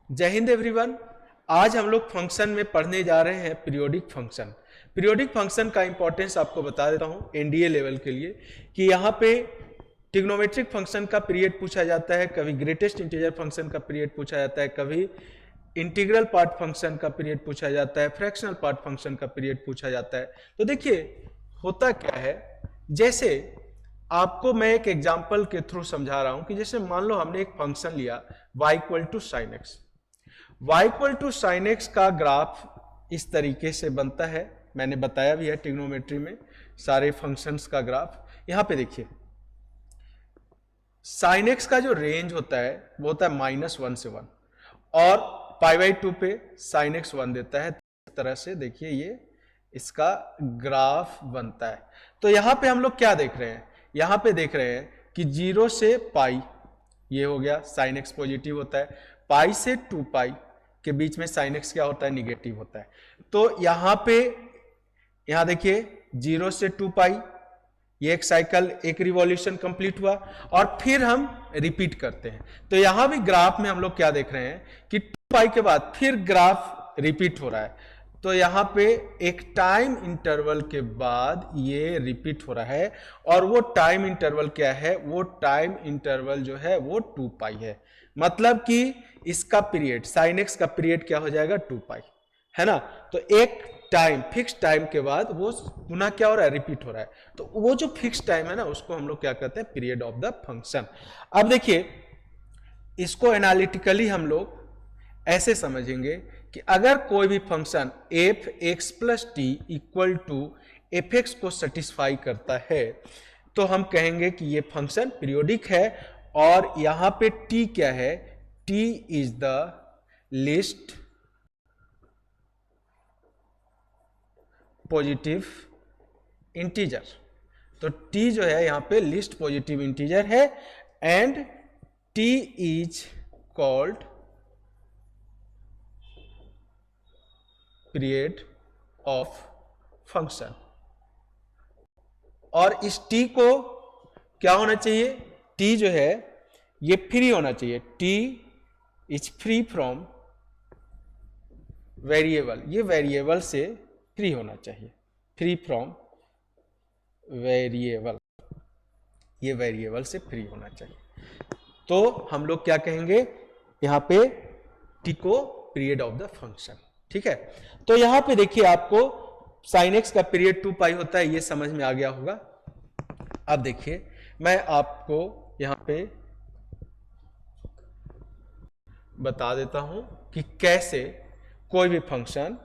जय हिंद एवरीवन। आज हम लोग फंक्शन में पढ़ने जा रहे हैं पीरियोडिक फंक्शन। पीरियोडिक फंक्शन का इंपॉर्टेंस आपको बता देता हूं एनडीए लेवल के लिए कि यहाँ पे ट्रिग्नोमेट्रिक फंक्शन का पीरियड पूछा जाता है, कभी ग्रेटेस्ट इंटीजर फंक्शन का पीरियड पूछा जाता है, कभी इंटीग्रल पार्ट फंक्शन का पीरियड पूछा जाता है, फ्रैक्शनल पार्ट फंक्शन का पीरियड पूछा जाता है। तो देखिए होता क्या है, जैसे आपको मैं एक एग्जाम्पल के थ्रू समझा रहा हूं कि जैसे मान लो हमने एक फंक्शन लिया y equal to sine x. y equal to sine x का ग्राफ इस तरीके से बनता है, मैंने बताया भी है ट्रिग्नोमेट्री में सारे फंक्शंस का ग्राफ। यहां पे देखिए साइन एक्स का जो रेंज होता है वो होता है -1 से 1 और π/2 पे साइन एक्स 1 देता है। इस तरह से देखिए ये इसका ग्राफ बनता है। तो यहां पे हम लोग क्या देख रहे हैं, यहां पे देख रहे हैं कि 0 से पाई ये हो गया, साइन एक्स पॉजिटिव होता है, पाई से 2 पाई के बीच में साइन एक्स क्या होता है, निगेटिव होता है। तो यहां पे यहां देखिए 0 से 2 पाई ये एक साइकिल, एक रिवॉल्यूशन कंप्लीट हुआ और फिर हम रिपीट करते हैं। तो यहां भी ग्राफ में हम लोग क्या देख रहे हैं कि 2 पाई के बाद फिर ग्राफ रिपीट हो रहा है। तो यहां पे एक टाइम इंटरवल के बाद ये रिपीट हो रहा है और वो टाइम इंटरवल क्या है, वो टाइम इंटरवल जो है वो 2 पाई है। मतलब कि इसका पीरियड साइन एक्स का पीरियड क्या हो जाएगा, 2 पाई, है ना। तो एक टाइम, फिक्स टाइम के बाद वो पुनः क्या हो रहा है, रिपीट हो रहा है। तो वो जो फिक्स टाइम है ना उसको हम लोग क्या कहते हैं, पीरियड ऑफ द फंक्शन। अब देखिए इसको एनालिटिकली हम लोग ऐसे समझेंगे कि अगर कोई भी function f x plus T equal to F x को सेटिस्फाई करता है तो हम कहेंगे कि ये फंक्शन पीरियोडिक है। और यहां पे टी क्या है, T is the least positive integer. तो टी जो है यहां पे लीस्ट पॉजिटिव इंटीजर है and T is called period of function. और इस टी को क्या होना चाहिए, टी जो है ये फ्री होना चाहिए, T is free from variable, ये वेरिएबल से फ्री होना चाहिए, फ्री फ्रॉम वेरिएबल, ये वेरिएबल से फ्री होना चाहिए। तो हम लोग क्या कहेंगे यहां पे टी को पीरियड ऑफ द फंक्शन, ठीक है। तो यहां पे देखिए आपको साइन एक्स का पीरियड 2 पाई होता है, ये समझ में आ गया होगा। अब देखिए मैं आपको यहां पे बता देता हूं कि कैसे कोई भी function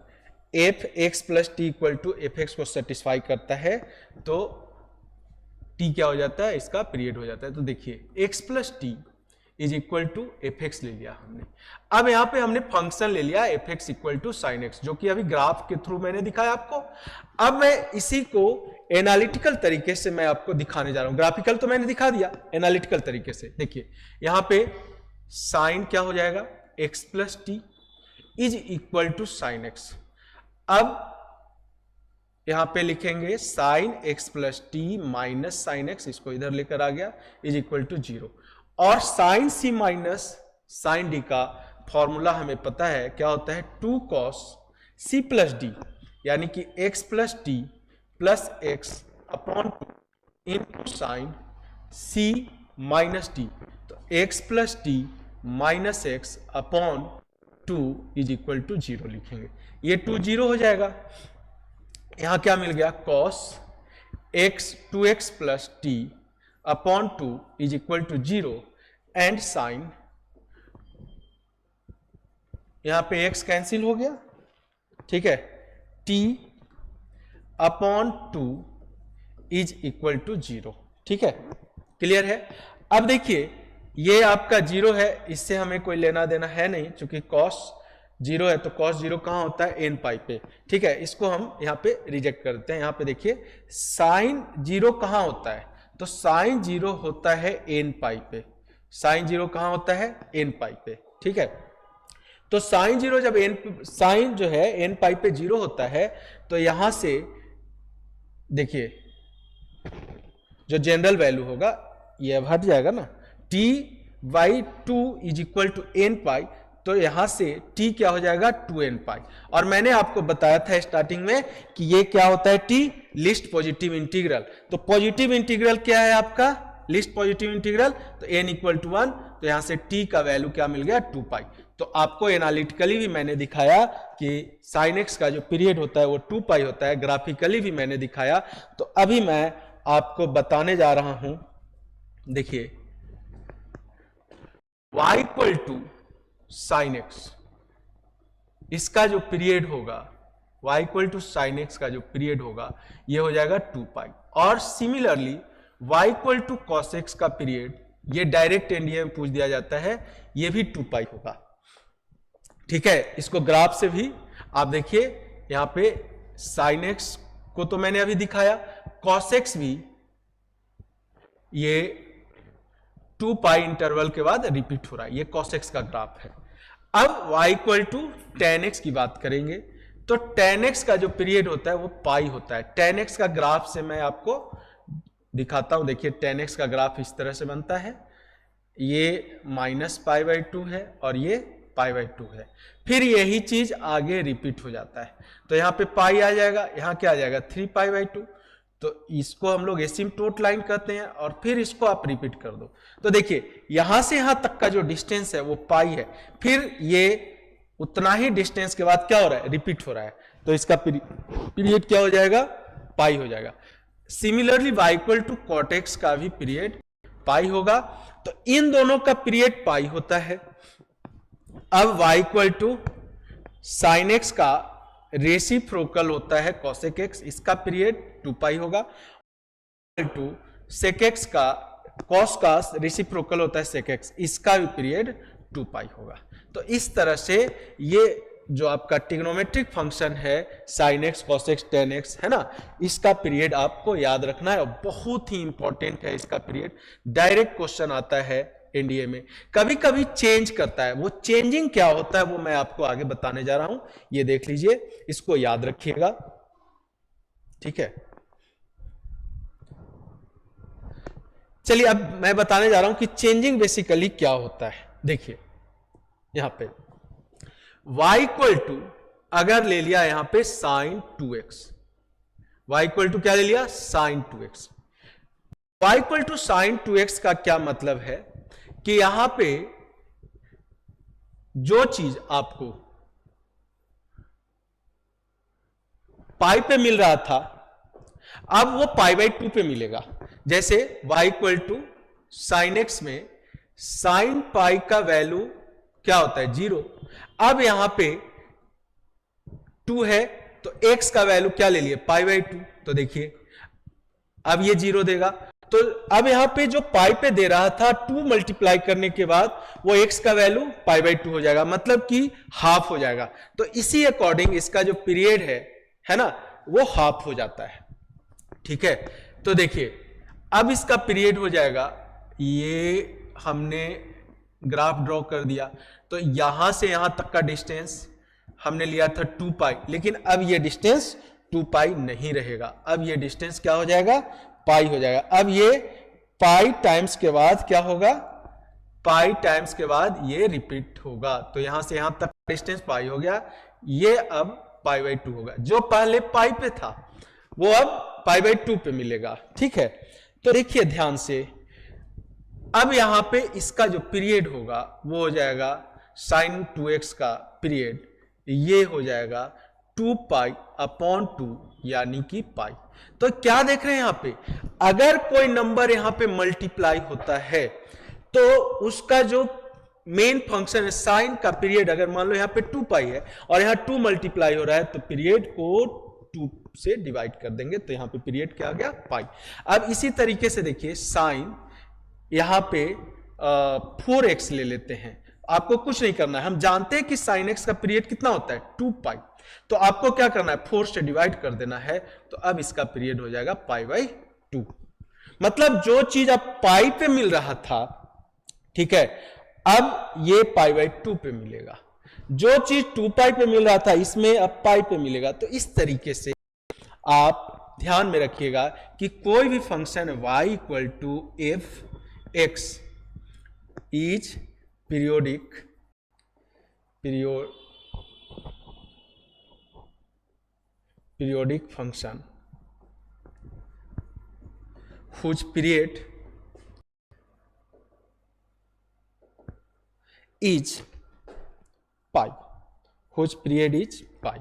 f x plus T equal to F x को सेटिस्फाई करता है तो टी क्या हो जाता है, इसका पीरियड हो जाता है। तो देखिए x plus t is equal to F x ले लिया हमने। अब यहां पे हमने फंक्शन ले लिया f x equal to sine x, जो कि अभी ग्राफ के थ्रू मैंने दिखाया आपको। अब मैं इसी को एनालिटिकल तरीके से मैं आपको दिखाने जा रहा हूं। ग्राफिकल तो मैंने दिखा दिया, एनालिटिकल तरीके से देखिए यहां पे साइन क्या हो जाएगा, x plus t is equal to sine x. अब यहां पे लिखेंगे sine x plus T minus sine x, इसको इधर लेकर आ गया, इज इक्वल टू 0। और sine C minus sine D का फॉर्मूला हमें पता है क्या होता है, 2 cos सी प्लस डी, यानी कि x plus T plus x upon 2 into sine C minus D. तो x plus T minus x upon 2 is equal to 0 लिखेंगे। ये 2 0 हो जाएगा। यहां क्या मिल गया, cos x 2x plus t upon 2 is equal to 0 and sine, यहां पे x कैंसिल हो गया, ठीक है, t upon 2 is equal to 0, ठीक है, क्लियर है। अब देखिए ये आपका 0 है, इससे हमें कोई लेना देना है नहीं, क्योंकि cos 0 है तो cos 0 कहां होता है, n पाई पे, ठीक है। इसको हम यहां पे रिजेक्ट कर देते हैं। यहां पे देखिए साइन 0 कहां होता है, तो साइन 0 होता है n पाई पे, साइन 0 कहां होता है, n पाई पे, ठीक है। तो साइन 0 जब साइन जो है n पाई पे 0 होता है तो यहां से देखिए जो जनरल वैल्यू होगा ये अब हट जाएगा ना, t/2 is equal to n pi, तो यहां से t क्या हो जाएगा 2n पाई। और मैंने आपको बताया था स्टार्टिंग में कि ये क्या होता है t, लिस्ट पॉजिटिव इंटीग्रल। तो पॉजिटिव इंटीग्रल क्या है आपका, लिस्ट पॉजिटिव इंटीग्रल, तो n इक्वल टू 1, तो यहां से t का वैल्यू क्या मिल गया 2 पाई। तो आपको एनालिटिकली भी मैंने दिखाया कि sin x का जो पीरियड होता है वो 2 पाई होता है, ग्राफिकली भी मैंने दिखाया। तो अभी मैं आपको बताने जा रहा हूं, देखिए y equal to sin x, इसका जो पीरियड होगा y equal to sin x का जो पीरियड होगा ये हो जाएगा 2 पाई। और similarly y equal to cos x का पीरियड, ये डायरेक्ट एनडीए में पूछ दिया जाता है, ये भी 2 पाई होगा। ठीक है, इसको ग्राफ से भी आप देखिए, यहां पे sin x को तो मैंने अभी दिखाया, cos x भी ये 2 पाई इंटरवल के बाद रिपीट हो रहा है, ये cos x का ग्राफ है। अब y equal to tan x की बात करेंगे, तो tan x का जो पीरियड होता है वो पाई होता है। tan x का ग्राफ से मैं आपको दिखाता हूं, देखिए tan x का ग्राफ इस तरह से बनता है, ये -π/2 है और ये π/2 है। फिर यही चीज आगे रिपीट हो जाता है, तो यहाँ पे पाई आ जाएगा, यहाँ क्या आ जाएगा 3π/2, तो इसको हम लोग एसिम्प्टोट लाइन कहते हैं। और फिर इसको आप रिपीट कर दो, तो देखिए यहां से यहां तक का जो डिस्टेंस है वो पाई है, फिर ये उतना ही डिस्टेंस के बाद क्या हो रहा है, रिपीट हो रहा है, तो इसका पीरियड क्या हो जाएगा, पाई हो जाएगा। Similarly y equal to cot x का भी पीरियड पाई होगा, तो इन दोनों का पीरियड पाई होता है। अब y equal to sin x का रेसिप्रोकल होता है cosec x, इसका पीरियड 2 पाई होगा। टू sec x का cos का रेसिप्रोकल होता है sec x, इसका भी पीरियड 2 पाई होगा। तो इस तरह से ये जो आपका ट्रिग्नोमेट्रिक फंक्शन है sin x, cos x, tan x है ना, इसका पीरियड आपको याद रखना है और बहुत ही इंपॉर्टेंट है इसका पीरियड। डायरेक्ट क्वेश्चन आता है एनडीए में, कभी कभी चेंज करता है, वो चेंजिंग क्या होता है वो मैं आपको आगे बताने जा रहा हूं, ये देख लीजिए, इसको याद रखिएगा। ठीक है, चलिए अब मैं बताने जा रहा हूं कि चेंजिंग बेसिकली क्या होता है। देखिए यहां पे y इक्वल टू अगर ले लिया यहां पे sin 2x, y equal to क्या ले लिया sin 2x, y equal to sin 2x का क्या मतलब है कि यहां पे जो चीज आपको पाई पे मिल रहा था अब वो π/2 पे मिलेगा। जैसे y equal to sine x में साइन पाई का वैल्यू क्या होता है 0। अब यहां पे 2 है तो x का वैल्यू क्या ले लिए π/2, तो देखिए अब ये 0 देगा। तो अब यहां पे जो पाई पे दे रहा था 2 मल्टीप्लाई करने के बाद वो x का वैल्यू π/2 हो जाएगा, मतलब कि हाफ हो जाएगा। तो इसी अकॉर्डिंग इसका जो पीरियड है ना वो हाफ हो जाता है। ठीक है, तो देखिए अब इसका पीरियड हो जाएगा, ये हमने ग्राफ ड्रॉ कर दिया, तो यहां से यहां तक का डिस्टेंस हमने लिया था 2 पाई, लेकिन अब ये डिस्टेंस 2 पाई नहीं रहेगा, अब ये डिस्टेंस क्या हो जाएगा पाई हो जाएगा। अब ये पाई टाइम्स के बाद क्या होगा, पाई टाइम्स के बाद ये रिपीट होगा, तो यहां से यहां तक डिस्टेंस पाई हो गया, ये अब π/2 होगा। जो पहले पाई पे था वो अब π/2 पे मिलेगा। ठीक है, तो देखिए ध्यान से, अब यहां पे इसका जो पीरियड होगा वो हो जाएगा sin 2x का पीरियड, ये हो जाएगा 2π/2 यानी कि पाई। तो क्या देख रहे हैं यहां पे, अगर कोई नंबर यहां पे मल्टीप्लाई होता है तो उसका जो मेन फंक्शन है साइन का पीरियड, अगर मान लो यहां पे 2 पाई है और यहां 2 मल्टीप्लाई हो रहा है तो पीरियड को 2 से डिवाइड कर देंगे, तो यहां पे पीरियड क्या आ गया पाई। अब इसी तरीके से देखिए साइन यहां पे 4x ले लेते हैं, आपको कुछ नहीं करना है, हम जानते हैं कि साइन x का पीरियड कितना होता है 2 पाई, तो आपको क्या करना है 4 से डिवाइड कर देना है, तो अब इसका पीरियड हो जाएगा π/2। मतलब जो चीज अब पाई पे मिल रहा था, ठीक है, अब ये π/2 पे मिलेगा, जो चीज 2 पाई पे मिल रहा था इसमें अब पाई पे मिलेगा। तो इस तरीके से आप ध्यान में रखिएगा कि कोई भी function y equal to f x is periodic periodic function whose period is pi, whose period is pi,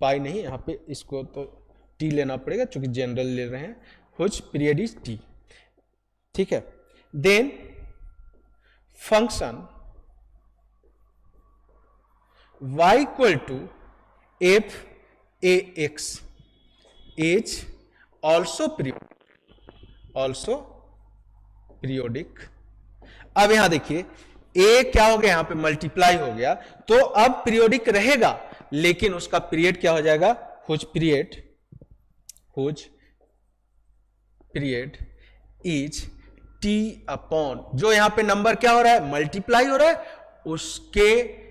पाई नहीं, यहां पे इसको तो टी लेना पड़ेगा क्योंकि जनरल ले रहे हैं, whose period is टी, ठीक है। Then function y equal to f a x is also periodic. अब यहां देखिए a क्या हो गया, यहां पे मल्टीप्लाई हो गया, तो अब पीरियोडिक रहेगा, लेकिन उसका पीरियड क्या हो जाएगा, whose period is t upon, जो यहां पे नंबर क्या हो रहा है, मल्टीप्लाई हो रहा है, उसके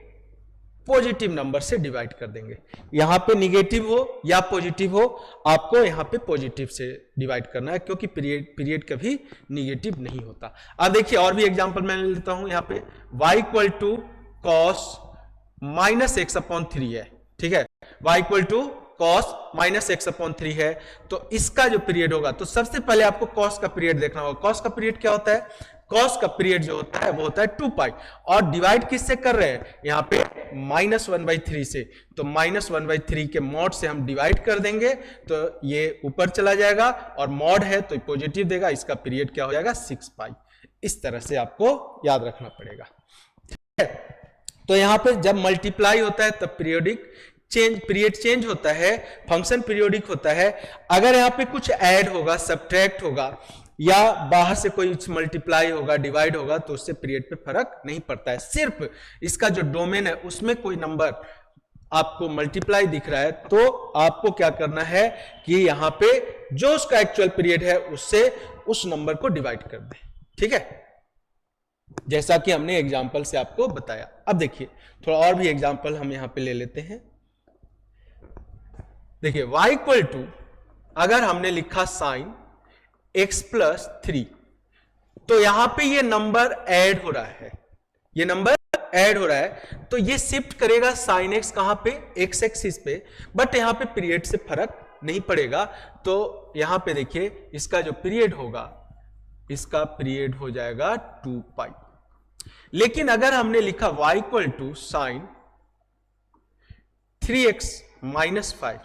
पॉजिटिव नंबर से डिवाइड कर देंगे। यहां पे निगेटिव हो या पॉजिटिव हो, आपको यहां पे पॉजिटिव से डिवाइड करना है, क्योंकि पीरियड कभी निगेटिव नहीं होता। अब देखिए और भी एग्जांपल मैं लेता हूं, यहां पे y equal to cos minus x upon 3 है, ठीक है, y equal to cos minus x upon 3 है, तो इसका जो पीरियड होगा, तो सबसे पहले आपको कॉस का पीरियड देखना होगा। कॉस का पीरियड क्या होता है, कॉस का पीरियड जो होता है वो होता है 2 पाई, और डिवाइड किससे कर रहे हैं, यहां पे -1/3 से, तो -1/3 के मॉड से हम डिवाइड कर देंगे, तो ये ऊपर चला जाएगा, और मॉड है तो पॉजिटिव देगा, इसका पीरियड क्या हो जाएगा, 6 पाई। इस तरह से आपको याद रखना पड़ेगा, ठीक है। तो यहां पे जब मल्टीप्लाई होता है तब पीरियड चेंज होता है, फंक्शन पीरियोडिक होता है। अगर यहां पे कुछ ऐड होगा, सब्ट्रैक्ट होगा, या बाहर से कोई मल्टीप्लाई होगा, डिवाइड होगा, तो उससे पीरियड पे फर्क नहीं पड़ता है। सिर्फ इसका जो डोमेन है उसमें कोई नंबर आपको मल्टीप्लाई दिख रहा है, तो आपको क्या करना है कि यहां पे जो उसका एक्चुअल पीरियड है उससे उस नंबर को डिवाइड कर दें, ठीक है, जैसा कि हमने एग्जाम्पल से आपको बताया। अब देखिए थोड़ा और भी एग्जाम्पल हम यहां पे ले लेते हैं। देखिए y इक्वल टू, अगर हमने लिखा साइन x प्लस 3, तो यहां पे ये नंबर ऐड हो रहा है, ये नंबर ऐड हो रहा है, तो ये शिफ्ट करेगा साइन x कहां पे, x एक्सिस पे, बट यहां पे पीरियड से फर्क नहीं पड़ेगा। तो यहां पे देखिए इसका जो पीरियड होगा, इसका पीरियड हो जाएगा 2 पाई। लेकिन अगर हमने लिखा y equal to sine 3x minus 5,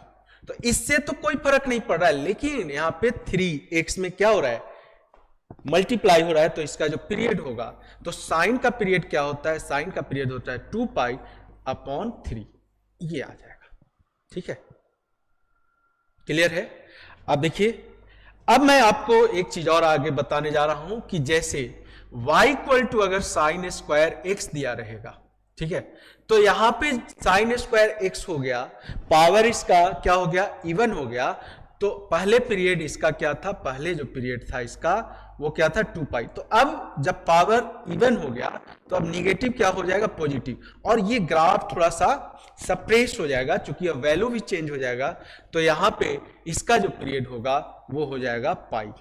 तो इससे तो कोई फर्क नहीं पड़ रहा है, लेकिन यहां पे 3x में क्या हो रहा है, मल्टीप्लाई हो रहा है, तो इसका जो पीरियड होगा, तो साइन का पीरियड क्या होता है, साइन का पीरियड होता है 2 पाई अपॉन 3, ये आ जाएगा, ठीक है, क्लियर है। अब देखिए, अब मैं आपको एक चीज और आगे बताने जा रहा हूं कि जैसे y इक्वल टू अगर साइन स्क्वायर x दिया रहेगा, ठीक है, तो यहां पे साइन स्क्वायर x हो गया, पावर इसका क्या हो गया, इवन हो गया, तो पहले पीरियड इसका क्या था, पहले जो पीरियड था इसका वो क्या था 2 पाई। तो अब जब पावर इवन हो गया तो अब निगेटिव क्या हो जाएगा, पॉजिटिव, और ये ग्राफ थोड़ा सा सप्रेस हो जाएगा, क्योंकि अब वैल्यू भी चेंज हो जाएगा, तो यहां पे इसका जो पीरियड होगा वो हो जाएगा पाई,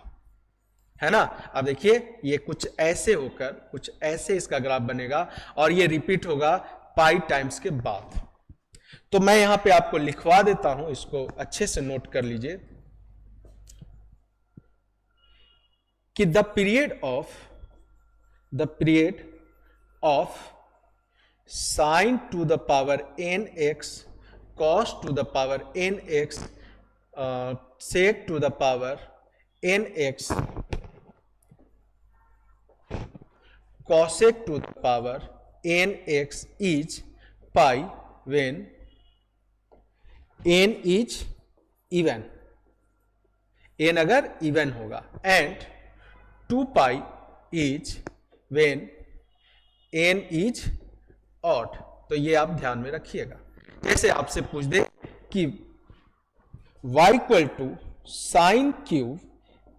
है ना। अब देखिए ये कुछ ऐसे होकर कुछ ऐसे इसका ग्राफ बनेगा, और ये रिपीट होगा पाई टाइम्स के बाद। तो मैं यहां पे आपको लिखवा देता हूं, इसको अच्छे से नोट कर लीजिए कि the period of sine to the power n x cos to the power n x sec to the power n x cosec to the power nx is pi when n is even, n अगर even होगा, and 2 pi is when n is odd। तो ये आप ध्यान में रखिएगा। जैसे आपसे पूछ दे कि y equal to sine cube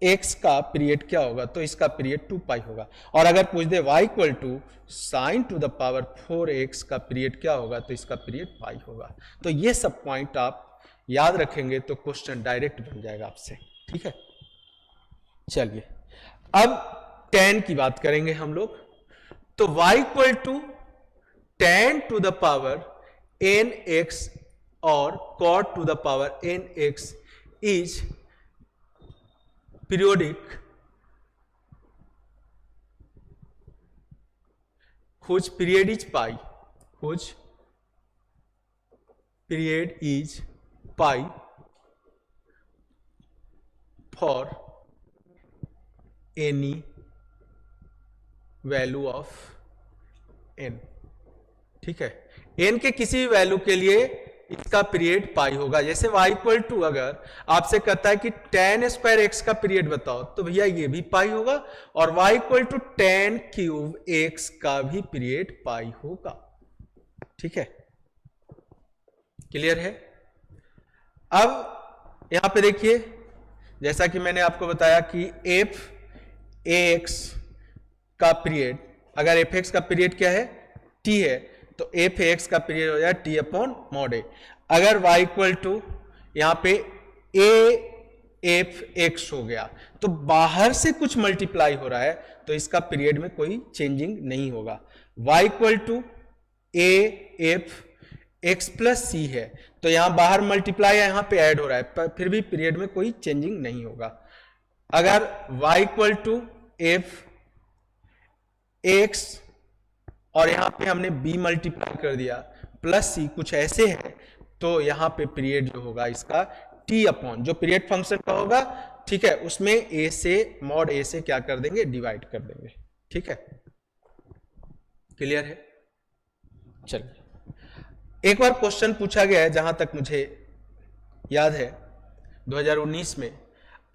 x का पीरियड क्या होगा, तो इसका पीरियड 2 पाई होगा, और अगर पूछ दे y equal to sine to the power 4x का पीरियड क्या होगा, तो इसका पीरियड पाई होगा। तो ये सब पॉइंट आप याद रखेंगे तो क्वेश्चन डायरेक्ट बन जाएगा आपसे, ठीक है। चलिए अब tan की बात करेंगे हम लोग। तो y equal to tan to the power nx or cot to the power nx is periodic whose period is pi, whose period is pi for any value of n। ठीक है, n के किसी भी वैल्यू के लिए इसका period पाई होगा। जैसे y इक्वल टू अगर आपसे कहता है कि tan स्क्वायर x का पीरियड बताओ, तो भैया ये भी पाई होगा, और y equal to tan cube x का भी पीरियड पाई होगा। ठीक है, क्लियर है। अब यहां पे देखिए, जैसा कि मैंने आपको बताया कि f ax का पीरियड, अगर एफ एक्स का पीरियड क्या है, टी है, तो एफ एक्स का पीरियड हो जाए टी अपॉन मॉड ए। अगर y इक्वल टू यहां पे ए एफ एक्स हो गया, तो बाहर से कुछ मल्टीप्लाई हो रहा है, तो इसका पीरियड में कोई चेंजिंग नहीं होगा। y equal to a f x plus c है, तो यहां बाहर मल्टीप्लाई है, यहां पे ऐड हो रहा है, पर फिर भी पीरियड में कोई चेंजिंग नहीं होगा। अगर y equal to F X और यहां पे हमने b मल्टीप्लाई कर दिया प्लस सी, कुछ ऐसे है, तो यहां पे पीरियड जो होगा इसका t अपॉन जो पीरियड फंक्शन का होगा, ठीक है, उसमें a से मॉड a से क्या कर देंगे, डिवाइड कर देंगे। ठीक है, क्लियर है। चलिए, एक बार क्वेश्चन पूछा गया है, जहां तक मुझे याद है 2019 में।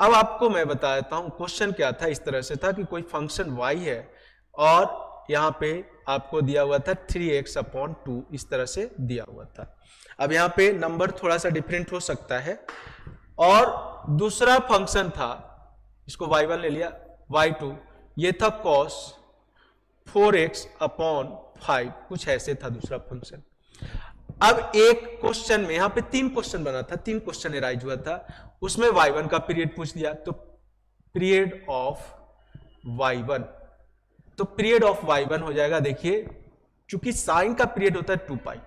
अब आपको मैं बता देता हूं क्वेश्चन क्या था। इस तरह से था कि कोई फंक्शन y है और यहां पे आपको दिया हुआ था 3x अपॉन 2, इस तरह से दिया हुआ था। अब यहां पे नंबर थोड़ा सा डिफरेंट हो सकता है, और दूसरा फंक्शन था, इसको y1 ले लिया, y2 ये था cos 4x अपॉन 5, कुछ ऐसे था दूसरा फंक्शन। अब एक क्वेश्चन में यहां पे 3 क्वेश्चन बना था, 3 क्वेश्चन एराइज हुआ था, उसमें y1 का पीरियड पूछ दिया, तो पीरियड ऑफ y1, तो पीरियड ऑफ y1 हो जाएगा, देखिए चूंकि साइन का पीरियड होता है 2 पाई,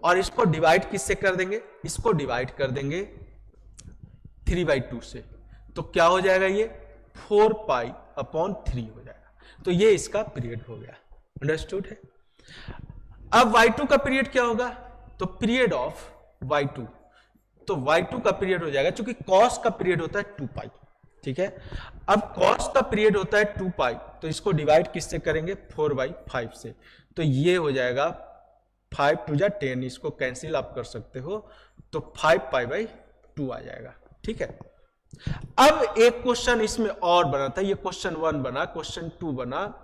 और इसको डिवाइड किससे कर देंगे, इसको डिवाइड कर देंगे 3/2 से, तो क्या हो जाएगा, ये 4 पाई अपॉन 3 हो जाएगा। तो ये इसका पीरियड हो गया। अंडरस्टूड है। अब y2 का पीरियड क्या होगा, तो पीरियड ऑफ y2, तो y2 का पीरियड हो जाएगा, चूंकि cos का पीरियड होता है 2 पाई। ठीक है, अब cos का पीरियड होता है 2 पाई, तो इसको डिवाइड किससे करेंगे, 4/5 से, तो ये हो जाएगा 5 2 जा 10, इसको कैंसिल आप कर सकते हो, तो 5 पाई/2 आ जाएगा। ठीक है, अब एक क्वेश्चन इसमें और बना था, ये क्वेश्चन 1 बना, क्वेश्चन 2 बना,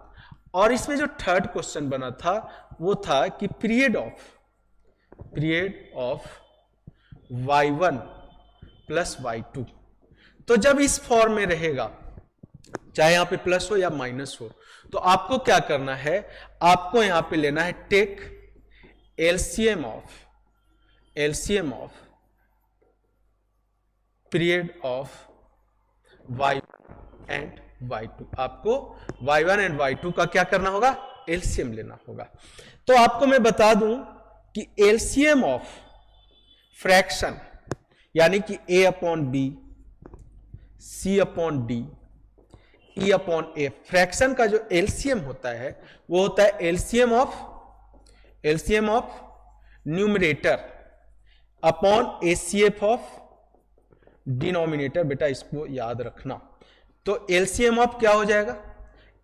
और इसमें जो थर्ड क्वेश्चन बना था वो था कि period of y1 plus y2, तो जब इस फॉर्म में रहेगा, चाहे यहां पे प्लस हो या माइनस हो, तो आपको क्या करना है, आपको यहां पे लेना है take LCM of period of y1 and y2। आपको y1 एंड y2 का क्या करना होगा, एलसीएम लेना होगा। तो आपको मैं बता दूं कि एलसीएम ऑफ फ्रैक्शन, यानी कि a upon b, c upon d, e upon f, fraction का जो एलसीएम होता है वो होता है LCM of numerator upon ACF of denominator. बेटा इसको याद रखना। तो एलसीएम ऑफ क्या हो जाएगा,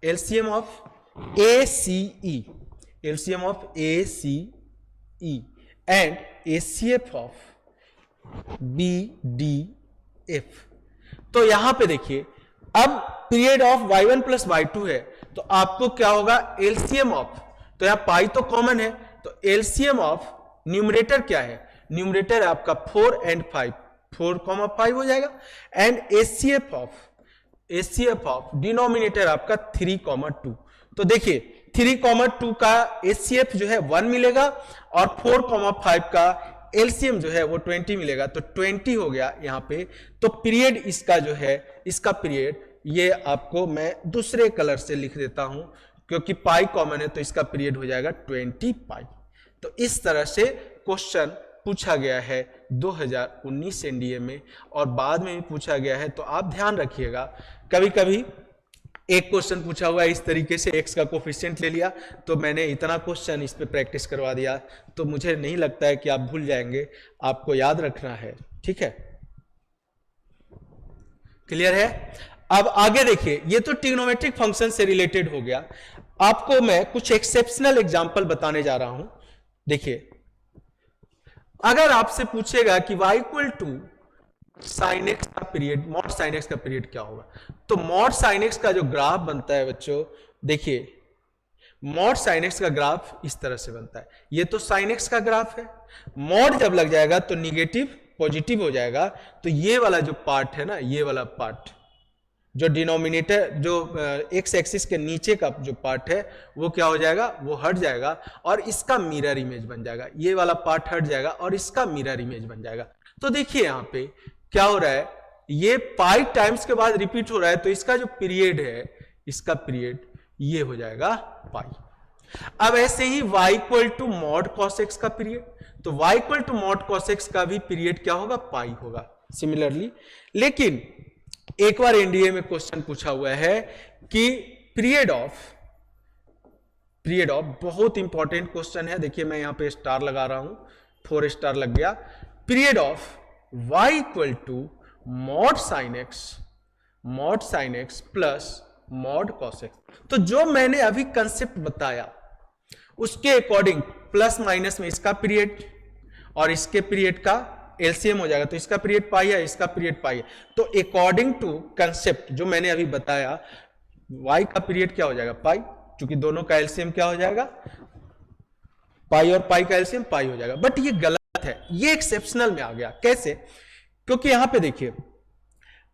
LCM of ACE, LCM of ACE and ACF of BDF। तो यहां पे देखिए, अब period of y1 plus y2 है, तो आपको क्या होगा, एलसीएम ऑफ, तो यहां पाई तो कॉमन है, तो एलसीएम ऑफ न्यूमरेटर क्या है, न्यूमरेटर है आपका 4 एंड 5, 4,5 हो जाएगा, एंड एसीएफ ऑफ डिनोमिनेटर आपका 3,2। तो देखिए 3,2 का एसीएफ जो है 1 मिलेगा, और 4,5 का एलसीएम जो है वो 20 मिलेगा, तो 20 हो गया यहां पे। तो पीरियड इसका जो है, इसका पीरियड, ये आपको मैं दूसरे कलर से लिख देता हूं, क्योंकि पाई कॉमन है, तो इसका पीरियड हो जाएगा 20 पाई। तो इस तरह से क्वेश्चन पूछा गया है 2019 एनडीए में और बाद में भी पूछा गया है। तो आप ध्यान रखिएगा, कभी कभी एक क्वेश्चन पूछा हुआ है इस तरीके से, एक्स का कोफिशिएंट ले लिया, तो मैंने इतना क्वेश्चन इस पे प्रैक्टिस करवा दिया, तो मुझे नहीं लगता है कि आप भूल जाएंगे, आपको याद रखना है। ठीक है, क्लियर है? अब आगे देखिए, ये तो ट्रिग्नोमेट्रिक फंक्शन से रिलेटेड हो गया। आपको मैं कुछ एक्सेप्शनल एग्जांपल बताने जा रहा हूं। देखिए, अगर आपसे पूछेगा कि y equal to sine x का पीरियड, मॉड साइन एक्स का पीरियड क्या होगा, तो मॉड साइन एक्स का जो ग्राफ बनता है बच्चों, देखिए मॉड साइन एक्स का ग्राफ इस तरह से बनता है। ये तो साइन एक्स का ग्राफ है, मॉड जब लग जाएगा तो निगेटिव पॉजिटिव हो जाएगा, तो ये वाला जो पार्ट है ना, ये वाला पार्ट जो डिनोमिनेटर, जो एक्स एक्सिस के नीचे का जो पार्ट है वो क्या हो जाएगा, वो हट जाएगा और इसका मिरर इमेज बन जाएगा। ये वाला पार्ट हट जाएगा और इसका मिरर इमेज बन जाएगा। तो देखिए यहां पे क्या हो रहा है, ये पाई टाइम्स के बाद रिपीट हो रहा है, तो इसका जो पीरियड है, इसका पीरियड ये हो जाएगा पाई। अब ऐसे ही y equal to mod cos X का पीरियड, तो y equal to mod cos X का भी पीरियड क्या होगा, पाई होगा सिमिलरली। लेकिन एक बार एनडीए में क्वेश्चन पूछा हुआ है कि पीरियड ऑफ बहुत इंपॉर्टेंट क्वेश्चन है। देखिए मैं यहां पे स्टार लगा रहा हूं, 4 स्टार लग गया। Period of y equal to mod sine x plus mod cos X. तो जो मैंने अभी कंसेप्ट बताया उसके अकॉर्डिंग प्लस माइनस में इसका पीरियड और इसके पीरियड का एलसीएम हो जाएगा, तो इसका पीरियड पाई है, इसका पीरियड पाई है। तो अकॉर्डिंग टू कंसेप्ट जो मैंने अभी बताया, y का पीरियड क्या हो जाएगा, पाई, क्योंकि दोनों का एलसीएम क्या हो जाएगा, पाई, और पाई का एलसीएम पाई हो जाएगा। बट ये गलत है, ये एक्सेप्शनल में आ गया। कैसे? क्योंकि यहां पे देखिए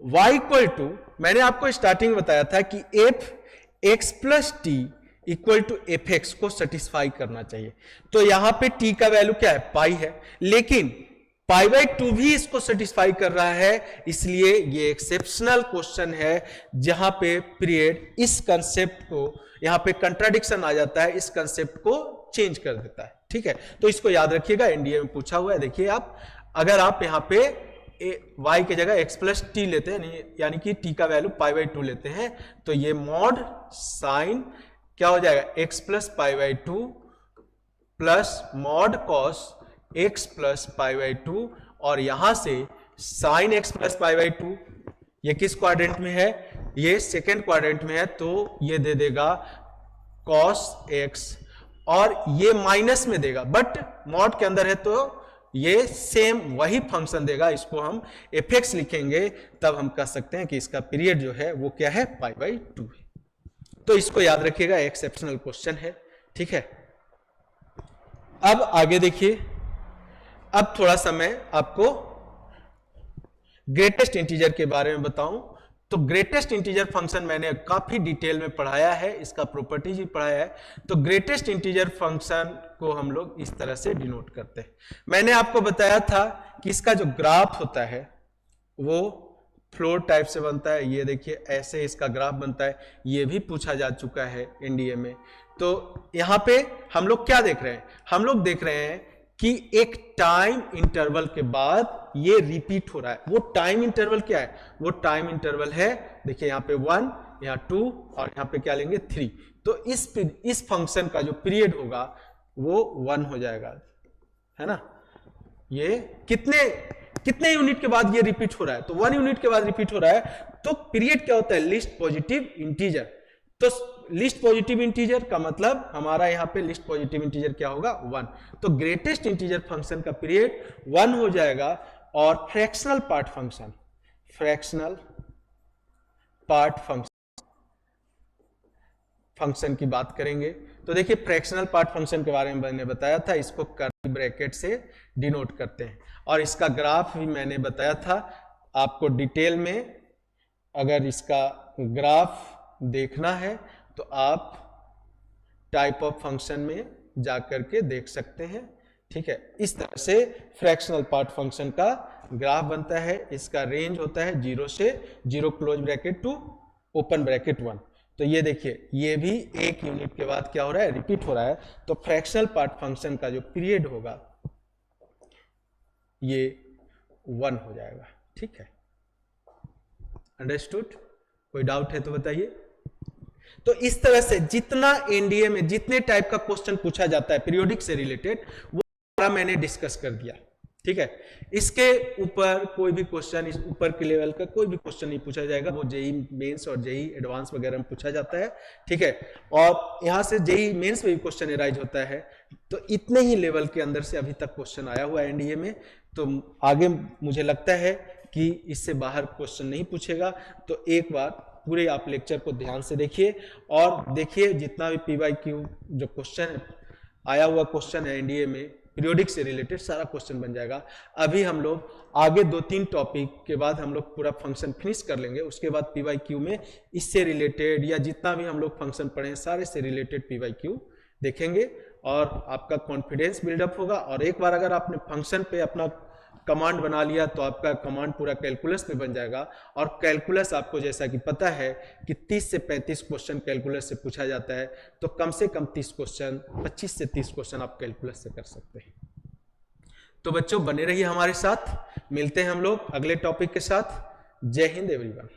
y इक्वल टू, मैंने आपको स्टार्टिंग बताया था कि F x plus T equal to F x को सेटिस्फाई करना चाहिए। तो यहां पे t का वैल्यू क्या है, पाई है, लेकिन पाई बाई 2 भी इसको सेटिस्फाई कर रहा है, इसलिए ये एक्सेप्शनल क्वेश्चन है जहां पे पीरियड इस कंसेप्ट को, यहां पे कंट्राडिक्शन आ जाता है, इस कंसेप्ट को चेंज कर देता है। ठीक है, तो इसको याद रखिएगा, एनडीए में पूछा हुआ है। देखिए आप, अगर आप यहां पे y की जगह x प्लस टी लेते हैं, यानी कि t का वैल्यू पाई बाई 2 लेते हैं, तो ये मॉड साइन क्या हो जाएगा, x plus pi by 2 plus mod cos x plus pi by 2, और यहां से sine x plus pi by 2, ये किस क्वाड्रेंट में है, ये सेकेंड क्वाड्रेंट में है, तो ये दे देगा cos x, और ये माइनस में देगा, बट मॉड के अंदर है तो ये सेम वही फंक्शन देगा। इसको हम एफ एक्स लिखेंगे, तब हम कह सकते हैं कि इसका पीरियड जो है वो क्या है, पाई बाई 2 है। तो इसको याद रखिएगा, एक्सेप्शनल क्वेश्चन है। ठीक है, अब आगे देखिए, अब थोड़ा सा मैं आपको ग्रेटेस्ट इंटीजर के बारे में बताऊं। तो ग्रेटेस्ट इंटीजर फंक्शन मैंने काफी डिटेल में पढ़ाया है, इसका प्रॉपर्टीज भी पढ़ाया है। तो ग्रेटेस्ट इंटीजर फंक्शन को हम लोग इस तरह से डिनोट करते हैं। मैंने आपको बताया था कि इसका जो ग्राफ होता है वो फ्लोर टाइप से बनता है। ये देखिए ऐसे इसका ग्राफ बनता है, ये भी पूछा जा चुका है एनडीए में। तो यहां पे हम लोग क्या देख रहे हैं, हम लोग देख रहे हैं कि एक टाइम इंटरवल के बाद ये रिपीट हो रहा है। वो टाइम इंटरवल क्या है, वो टाइम इंटरवल है, देखिए यहाँ पे 1, यहाँ 2 और यहाँ पे क्या लेंगे 3। तो इस फंक्शन का जो पीरियड होगा वो 1 हो जाएगा, है ना। ये कितने यूनिट के बाद ये रिपीट हो रहा है, तो 1 यूनिट के बाद रिपीट हो रहा है। तो पीरियड क्या होता है, लिस्ट पॉजिटिव इंटीजर। तो लिस्ट पॉजिटिव इंटीजर का मतलब हमारा यहाँ पे लिस्ट पॉजिटिव इंटीजर क्या होगा, 1। तो ग्रेटेस्ट इंटीजर फंक्शन का पीरियड 1 हो जाएगा। और फ्रैक्शनल पार्ट फंक्शन की बात करेंगे। तो देखिए फ्रैक्शनल पार्ट फंक्शन के बारे में मैंने बताया था, इसको कर्ली ब्रैकेट से डिनोट करते हैं। और इसका ग्राफ भी मैंने बताया था आपको डिटेल में। अगर इसका ग्राफ देखना है तो आप टाइप ऑफ फंक्शन में जाकर के देख सकते हैं। ठीक है, इस तरह से फ्रैक्शनल पार्ट फंक्शन का ग्राफ बनता है। इसका रेंज होता है 0 से 0 close bracket to open bracket 1। तो ये देखिए ये भी एक यूनिट के बाद क्या हो रहा है, रिपीट हो रहा है। तो फ्रैक्शनल पार्ट फंक्शन का जो पीरियड होगा ये 1 हो जाएगा। ठीक है, अंडरस्टूड? कोई डाउट है तो बताइए। तो इस तरह से जितना एनडीए में जितने टाइप का क्वेश्चन पूछा जाता है पीरियोडिक से रिलेटेड वो सारा मैंने डिस्कस कर दिया। ठीक है, इसके ऊपर कोई भी क्वेश्चन, इस ऊपर के लेवल का कोई भी क्वेश्चन नहीं पूछा जाएगा, वो जेई मेंस और जेई एडवांस वगैरह में पूछा जाता है। ठीक है, और यहां से जेई मेंस में भी क्वेश्चन एराइज होता है। तो इतने ही लेवल के अंदर से अभी तक क्वेश्चन आया हुआ है एनडीए में, तो आगे मुझे लगता है कि इससे बाहर क्वेश्चन नहीं पूछेगा। तो एक बार पूरे आप लेक्चर को ध्यान से देखिए और देखिए जितना भी पीवाईक्यू जो क्वेश्चन आया हुआ क्वेश्चन है एनडीए में पीरियोडिक से रिलेटेड सारा क्वेश्चन बन जाएगा। अभी हम लोग आगे 2-3 टॉपिक के बाद हम लोग पूरा फंक्शन फिनिश कर लेंगे, उसके बाद पीवाईक्यू में इससे रिलेटेड या जितना भी हम लोग फंक्शन पढ़े हैं सारे से रिलेटेड पीवाईक्यू देखेंगे और आपका कॉन्फिडेंस बिल्डअप होगा। और एक बार अगर आपने फंक्शन पे अपना कमांड बना लिया तो आपका कमांड पूरा कैलकुलस में बन जाएगा। और कैलकुलस आपको जैसा कि पता है कि 30 से 35 क्वेश्चन कैलकुलस से पूछा जाता है, तो कम से कम 30 क्वेश्चन, 25 से 30 क्वेश्चन आप कैलकुलस से कर सकते हैं। तो बच्चों बने रहिए हमारे साथ, मिलते हैं हम लोग अगले टॉपिक के साथ। जय हिंद एवरीवन।